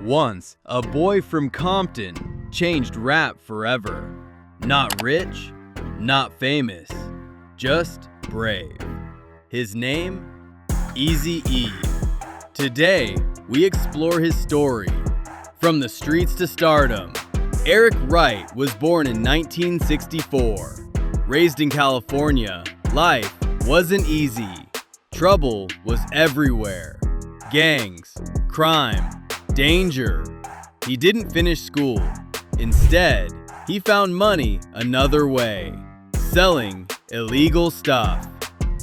Once, a boy from Compton changed rap forever. Not rich, not famous, just brave. His name? Eazy-E. Today, we explore his story. From the streets to stardom, Eric Wright was born in 1964. Raised in California, life wasn't easy. Trouble was everywhere. Gangs, crime, danger. He didn't finish school. Instead, he found money another way, selling illegal stuff.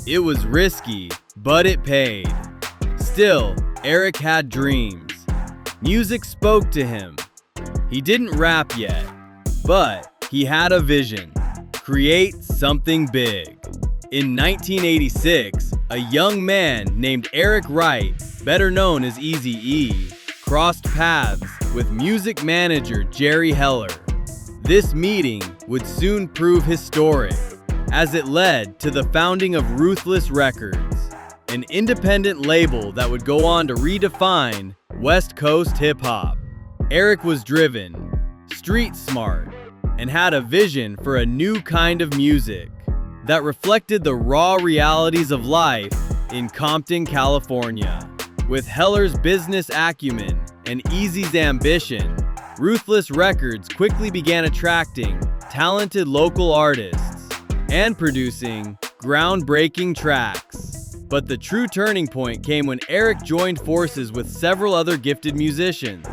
It was risky, but it paid. Still, Eric had dreams. Music spoke to him. He didn't rap yet, but he had a vision: create something big. In 1986, a young man named Eric Wright, better known as Eazy-E, crossed paths with music manager Jerry Heller. This meeting would soon prove historic, as it led to the founding of Ruthless Records, an independent label that would go on to redefine West Coast hip-hop. Eric was driven, street smart, and had a vision for a new kind of music that reflected the raw realities of life in Compton, California. With Heller's business acumen and Eazy's ambition, Ruthless Records quickly began attracting talented local artists and producing groundbreaking tracks. But the true turning point came when Eric joined forces with several other gifted musicians: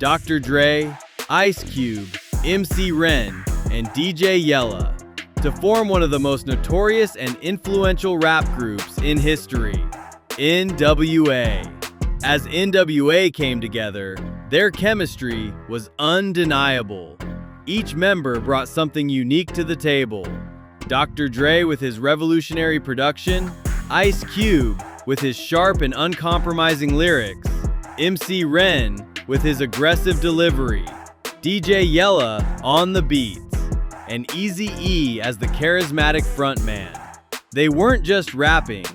N.W.A, Ice Cube, MC Ren, and DJ Yella, to form one of the most notorious and influential rap groups in history, N.W.A. As N.W.A came together, their chemistry was undeniable. Each member brought something unique to the table. Dr. Dre with his revolutionary production, Ice Cube with his sharp and uncompromising lyrics, MC Ren with his aggressive delivery, DJ Yella on the beats, and Eazy-E as the charismatic frontman. They weren't just rapping,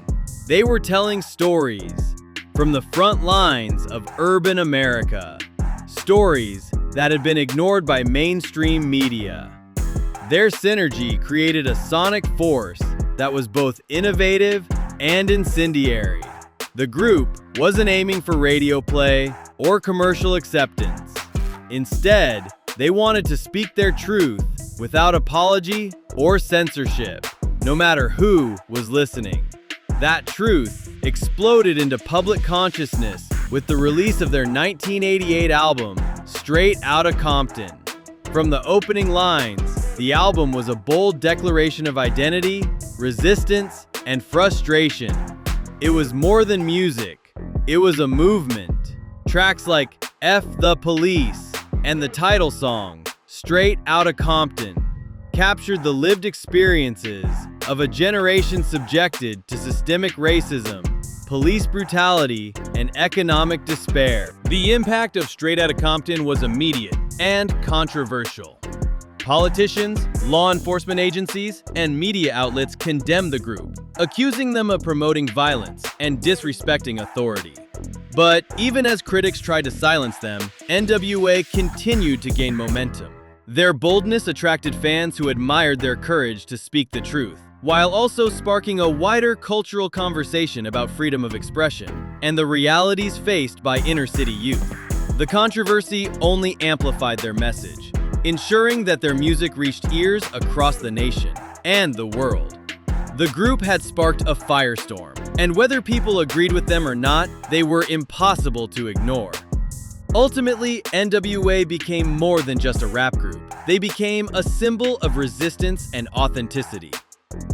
they were telling stories from the front lines of urban America, stories that had been ignored by mainstream media. Their synergy created a sonic force that was both innovative and incendiary. The group wasn't aiming for radio play or commercial acceptance. Instead, they wanted to speak their truth without apology or censorship, no matter who was listening. That truth exploded into public consciousness with the release of their 1988 album, Straight Outta Compton. From the opening lines, the album was a bold declaration of identity, resistance, and frustration. It was more than music, it was a movement. Tracks like F the Police and the title song, Straight Outta Compton, captured the lived experiences of a generation subjected to systemic racism, police brutality, and economic despair. The impact of Straight Outta Compton was immediate and controversial. Politicians, law enforcement agencies, and media outlets condemned the group, accusing them of promoting violence and disrespecting authority. But even as critics tried to silence them, N.W.A continued to gain momentum. Their boldness attracted fans who admired their courage to speak the truth, while also sparking a wider cultural conversation about freedom of expression and the realities faced by inner-city youth. The controversy only amplified their message, ensuring that their music reached ears across the nation and the world. The group had sparked a firestorm, and whether people agreed with them or not, they were impossible to ignore. Ultimately, N.W.A became more than just a rap group. They became a symbol of resistance and authenticity.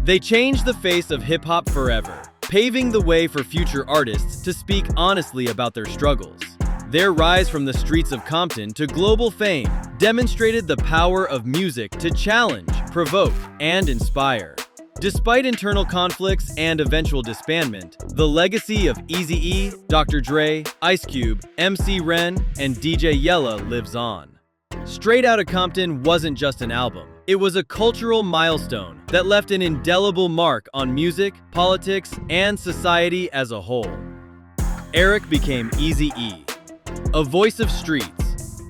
They changed the face of hip-hop forever, paving the way for future artists to speak honestly about their struggles. Their rise from the streets of Compton to global fame demonstrated the power of music to challenge, provoke, and inspire. Despite internal conflicts and eventual disbandment, the legacy of Eazy-E, Dr. Dre, Ice Cube, MC Ren, and DJ Yella lives on. Straight Outta Compton wasn't just an album. It was a cultural milestone that left an indelible mark on music, politics, and society as a whole. Eric became Eazy-E. A voice of streets,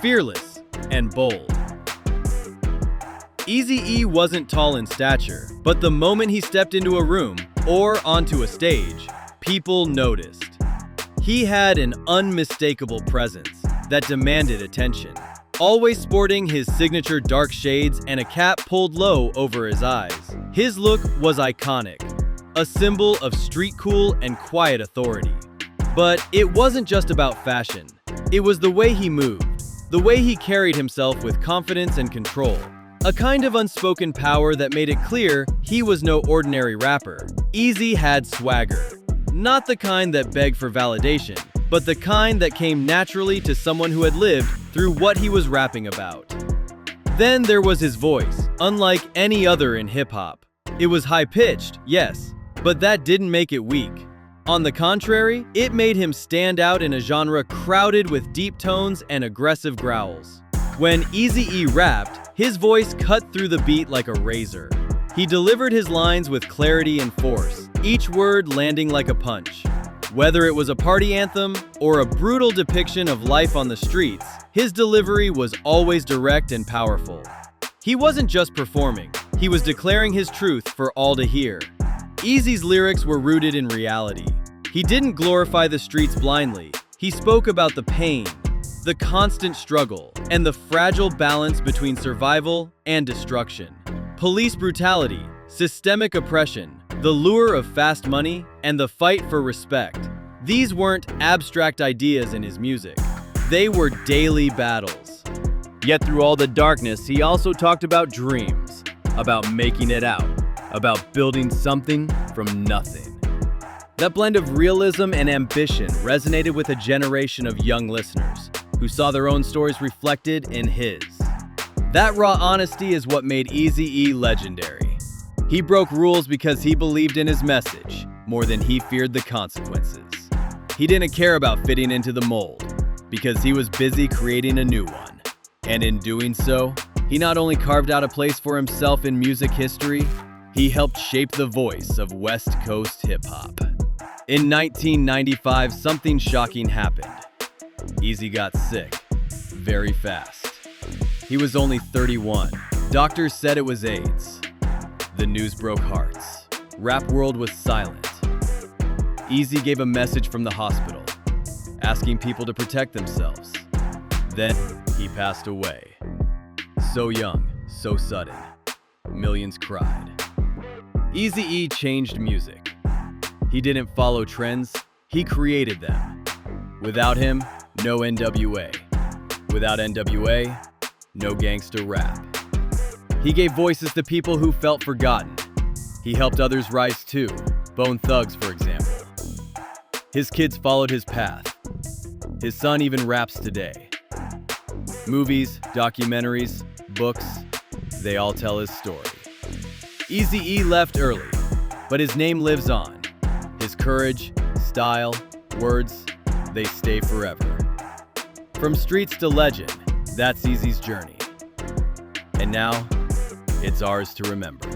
fearless and bold. Eazy-E wasn't tall in stature, but the moment he stepped into a room or onto a stage, people noticed. He had an unmistakable presence that demanded attention, always sporting his signature dark shades and a cap pulled low over his eyes. His look was iconic, a symbol of street cool and quiet authority. But it wasn't just about fashion. It was the way he moved, the way he carried himself with confidence and control. A kind of unspoken power that made it clear he was no ordinary rapper. Eazy had swagger. Not the kind that begged for validation, but the kind that came naturally to someone who had lived through what he was rapping about. Then there was his voice, unlike any other in hip-hop. It was high-pitched, yes, but that didn't make it weak. On the contrary, it made him stand out in a genre crowded with deep tones and aggressive growls. When Eazy-E rapped, his voice cut through the beat like a razor. He delivered his lines with clarity and force, each word landing like a punch. Whether it was a party anthem or a brutal depiction of life on the streets, his delivery was always direct and powerful. He wasn't just performing, he was declaring his truth for all to hear. Eazy's lyrics were rooted in reality. He didn't glorify the streets blindly. He spoke about the pain, the constant struggle, and the fragile balance between survival and destruction. Police brutality, systemic oppression, the lure of fast money, and the fight for respect. These weren't abstract ideas in his music. They were daily battles. Yet through all the darkness, he also talked about dreams, about making it out, about building something from nothing. That blend of realism and ambition resonated with a generation of young listeners who saw their own stories reflected in his. That raw honesty is what made Eazy-E legendary. He broke rules because he believed in his message more than he feared the consequences. He didn't care about fitting into the mold because he was busy creating a new one. And in doing so, he not only carved out a place for himself in music history, he helped shape the voice of West Coast hip-hop. In 1995, something shocking happened. Eazy got sick, very fast. He was only 31. Doctors said it was AIDS. The news broke hearts. Rap world was silent. Eazy gave a message from the hospital, asking people to protect themselves. Then he passed away. So young, so sudden. Millions cried. Eazy-E changed music. He didn't follow trends, he created them. Without him, no N.W.A. Without N.W.A., no Gangsta rap. He gave voices to people who felt forgotten. He helped others rise too, Bone Thugs, for example. His kids followed his path. His son even raps today. Movies, documentaries, books, they all tell his story. Eazy-E left early, but his name lives on. His courage, style, words, they stay forever. From streets to legend, that's Eazy's journey. And now, it's ours to remember.